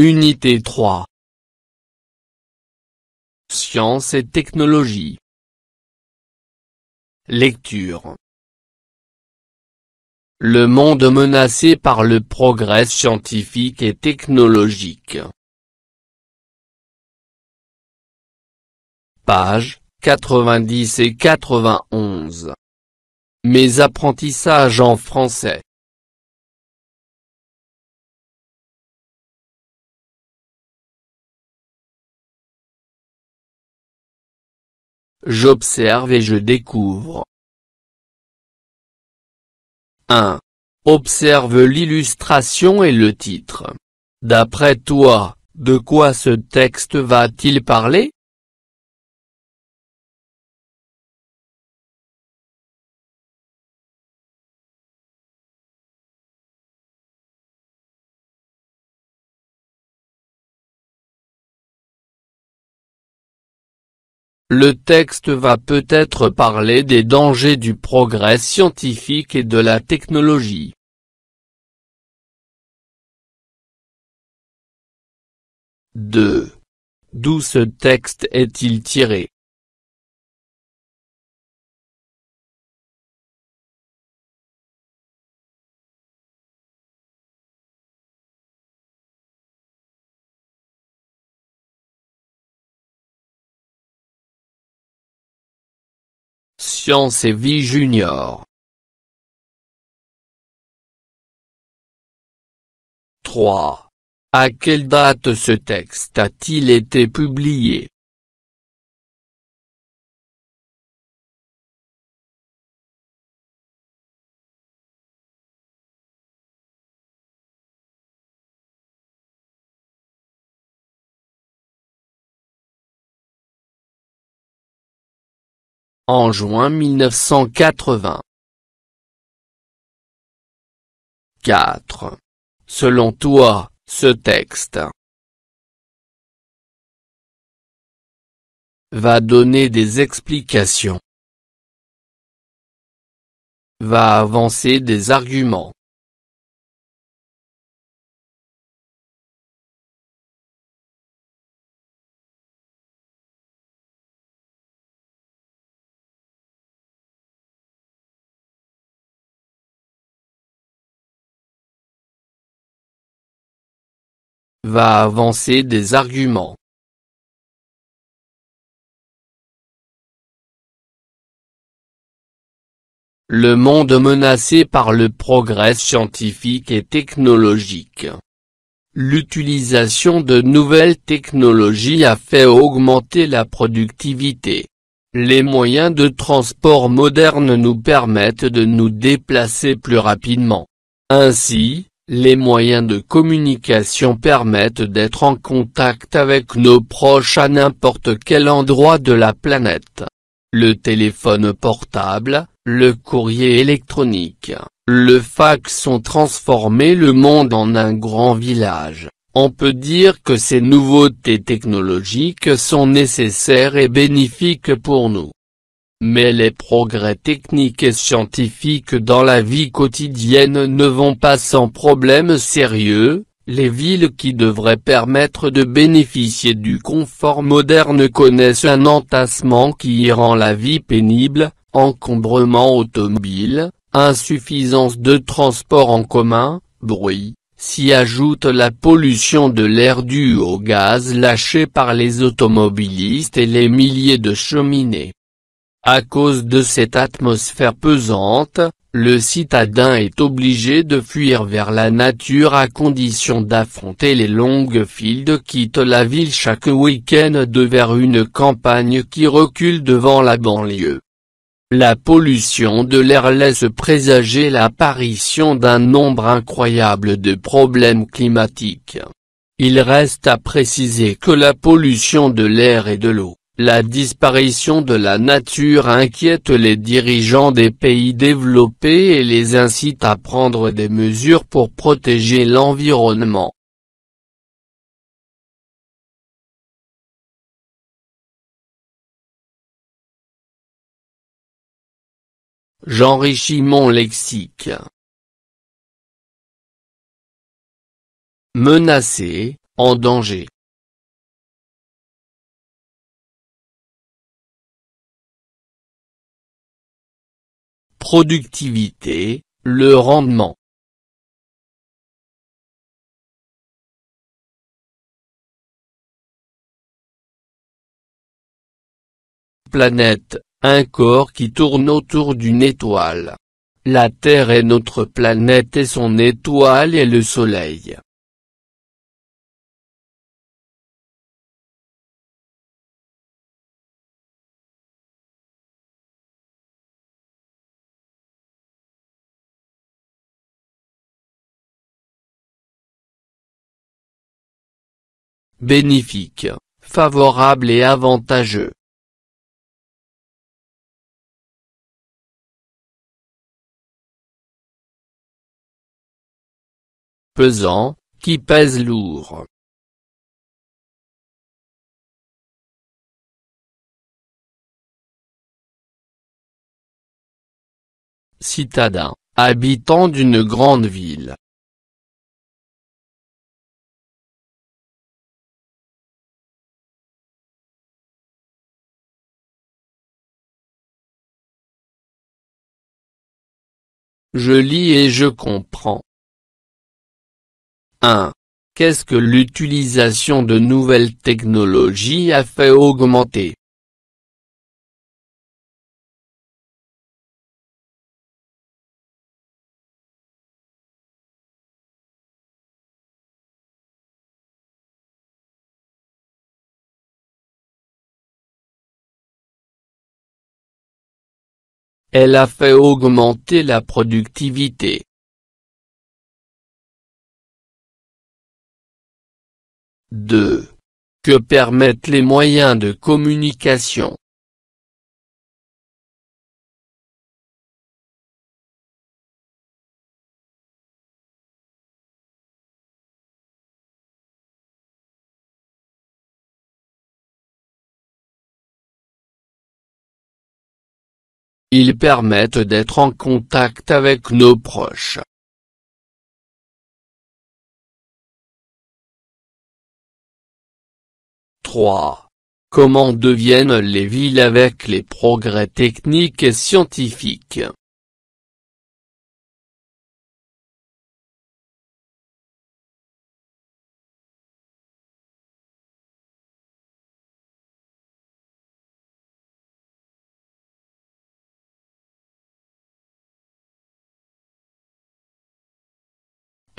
Unité 3. Sciences et technologies. Lecture. Le monde menacé par le progrès scientifique et technologique. Pages 90 et 91. Mes apprentissages en français. J'observe et je découvre. 1. Observe l'illustration et le titre. D'après toi, de quoi ce texte va-t-il parler? Le texte va peut-être parler des dangers du progrès scientifique et de la technologie. Deux. D'où ce texte est-il tiré? Science et vie junior. 3. À quelle date ce texte a-t-il été publié? En juin 1980. 4. Selon toi, ce texte va donner des explications, va avancer des arguments, va avancer des arguments. Le monde menacé par le progrès scientifique et technologique. L'utilisation de nouvelles technologies a fait augmenter la productivité. Les moyens de transport modernes nous permettent de nous déplacer plus rapidement. Ainsi, les moyens de communication permettent d'être en contact avec nos proches à n'importe quel endroit de la planète. Le téléphone portable, le courrier électronique, le fax ont transformé le monde en un grand village. On peut dire que ces nouveautés technologiques sont nécessaires et bénéfiques pour nous. Mais les progrès techniques et scientifiques dans la vie quotidienne ne vont pas sans problème sérieux. Les villes qui devraient permettre de bénéficier du confort moderne connaissent un entassement qui y rend la vie pénible, encombrement automobile, insuffisance de transport en commun, bruit. S'y ajoute la pollution de l'air due au gaz lâché par les automobilistes et les milliers de cheminées. À cause de cette atmosphère pesante, le citadin est obligé de fuir vers la nature à condition d'affronter les longues files quittent la ville chaque week-end vers une campagne qui recule devant la banlieue. La pollution de l'air laisse présager l'apparition d'un nombre incroyable de problèmes climatiques. Il reste à préciser que la pollution de l'air et de l'eau, La disparition de la nature inquiète les dirigeants des pays développés et les incite à prendre des mesures pour protéger l'environnement. J'enrichis mon lexique. Menacé, en danger. Productivité, le rendement. Planète, un corps qui tourne autour d'une étoile. La Terre est notre planète et son étoile est le Soleil. Bénéfique, favorable et avantageux. Pesant, qui pèse lourd. Citadin, habitant d'une grande ville. Je lis et je comprends. 1. Qu'est-ce que l'utilisation de nouvelles technologies a fait augmenter? Elle a fait augmenter la productivité. 2. Que permettent les moyens de communication? Ils permettent d'être en contact avec nos proches. « 3. Comment deviennent les villes avec les progrès techniques et scientifiques?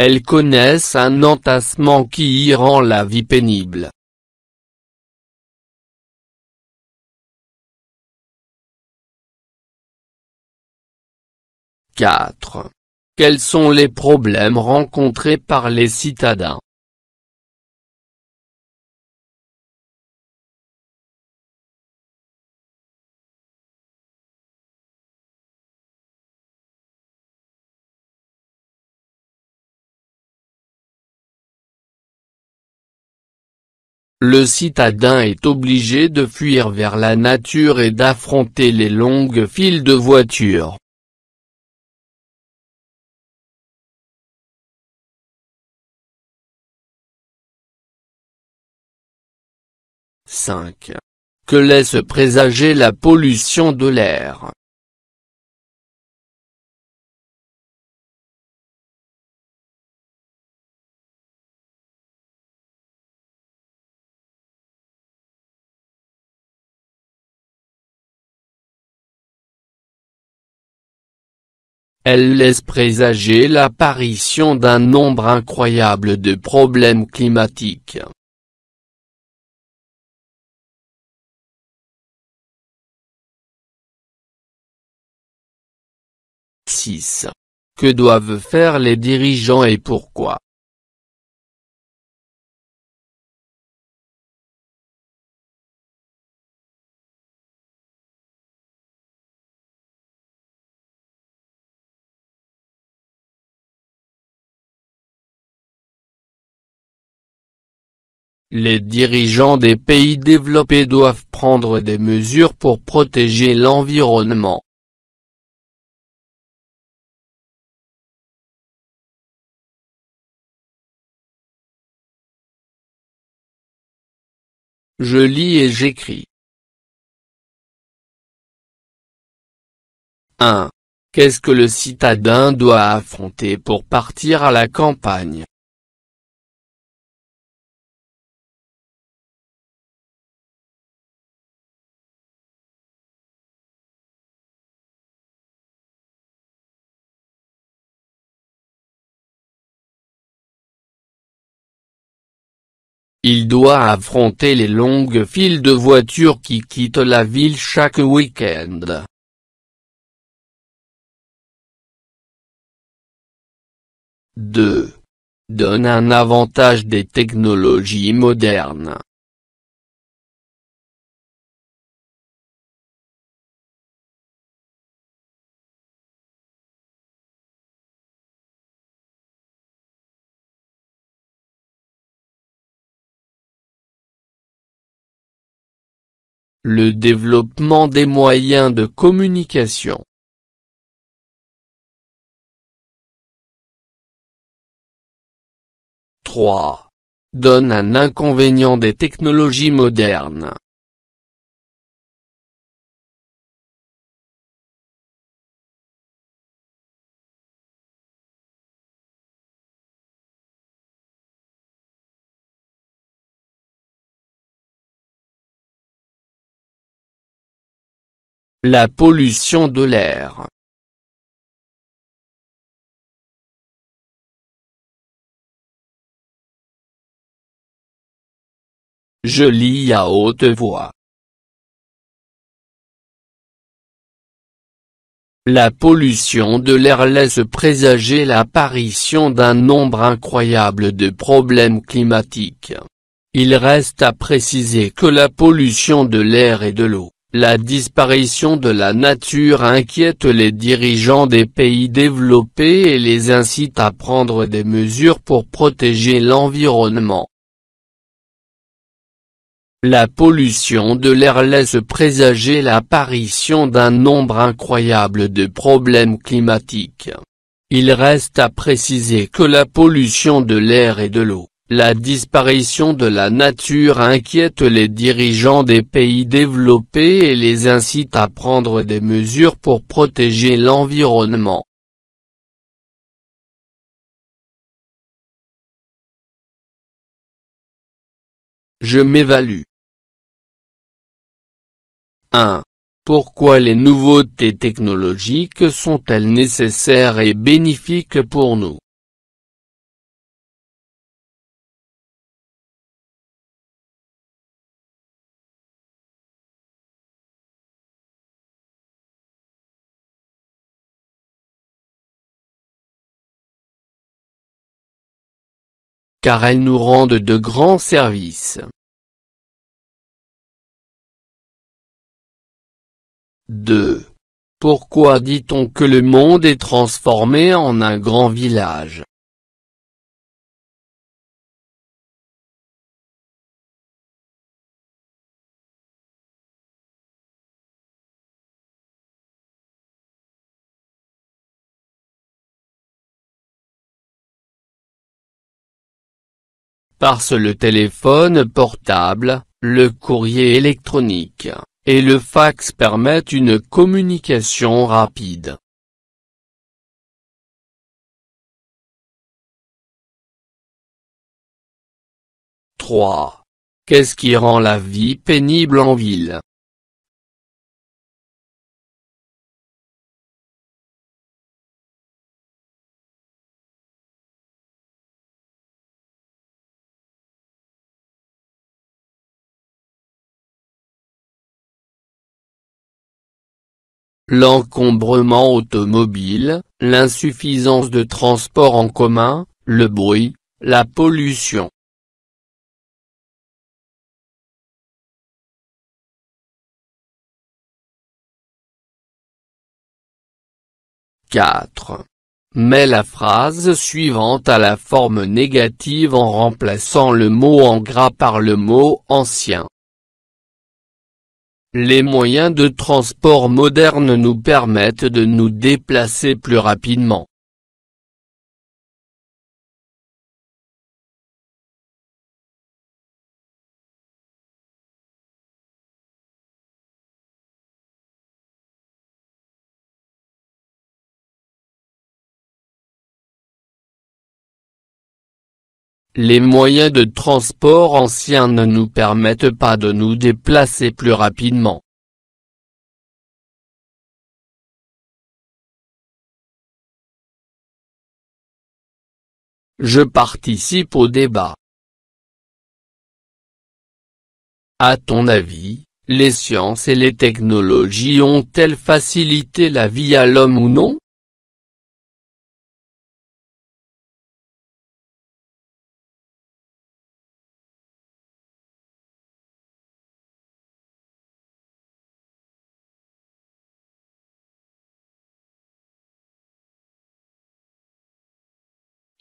Elles connaissent un entassement qui y rend la vie pénible. « 4. Quels sont les problèmes rencontrés par les citadins? Le citadin est obligé de fuir vers la nature et d'affronter les longues files de voitures. « 5. Que laisse présager la pollution de l'air? Elle laisse présager l'apparition d'un nombre incroyable de problèmes climatiques. « 6. Que doivent faire les dirigeants et pourquoi? Les dirigeants des pays développés doivent prendre des mesures pour protéger l'environnement. Je lis et j'écris. 1. Qu'est-ce que le citadin doit affronter pour partir à la campagne? Il doit affronter les longues files de voitures qui quittent la ville chaque week-end. 2. Donne un avantage des technologies modernes. Le développement des moyens de communication. 3. Donne un inconvénient des technologies modernes. La pollution de l'air. Je lis à haute voix. La pollution de l'air laisse présager l'apparition d'un nombre incroyable de problèmes climatiques. Il reste à préciser que la pollution de l'air et de l'eau, la disparition de la nature inquiète les dirigeants des pays développés et les incite à prendre des mesures pour protéger l'environnement. La pollution de l'air laisse présager l'apparition d'un nombre incroyable de problèmes climatiques. Il reste à préciser que la pollution de l'air et de l'eau, la disparition de la nature inquiète les dirigeants des pays développés et les incite à prendre des mesures pour protéger l'environnement. Je m'évalue. 1. Pourquoi les nouveautés technologiques sont-elles nécessaires et bénéfiques pour nous? Car elles nous rendent de grands services. 2. Pourquoi dit-on que le monde est transformé en un grand village? Parce le téléphone portable, le courrier électronique, et le fax permettent une communication rapide. 3. Qu'est-ce qui rend la vie pénible en ville? L'encombrement automobile, l'insuffisance de transport en commun, le bruit, la pollution. 4. Mets la phrase suivante à la forme négative en remplaçant le mot en gras par le mot ancien. Les moyens de transport modernes nous permettent de nous déplacer plus rapidement. Les moyens de transport anciens ne nous permettent pas de nous déplacer plus rapidement. Je participe au débat. À ton avis, les sciences et les technologies ont-elles facilité la vie à l'homme ou non?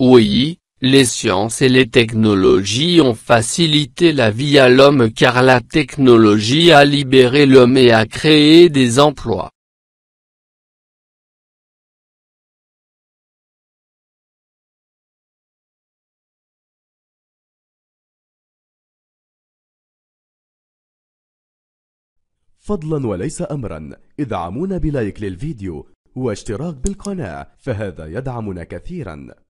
Oui, les sciences et les technologies ont facilité la vie à l'homme car la technologie a libéré l'homme et a créé des emplois. فضلا وليس أمرا، ادعمونا بلايك للفيديو واشتراك بالقناة، فهذا يدعمنا كثيرا.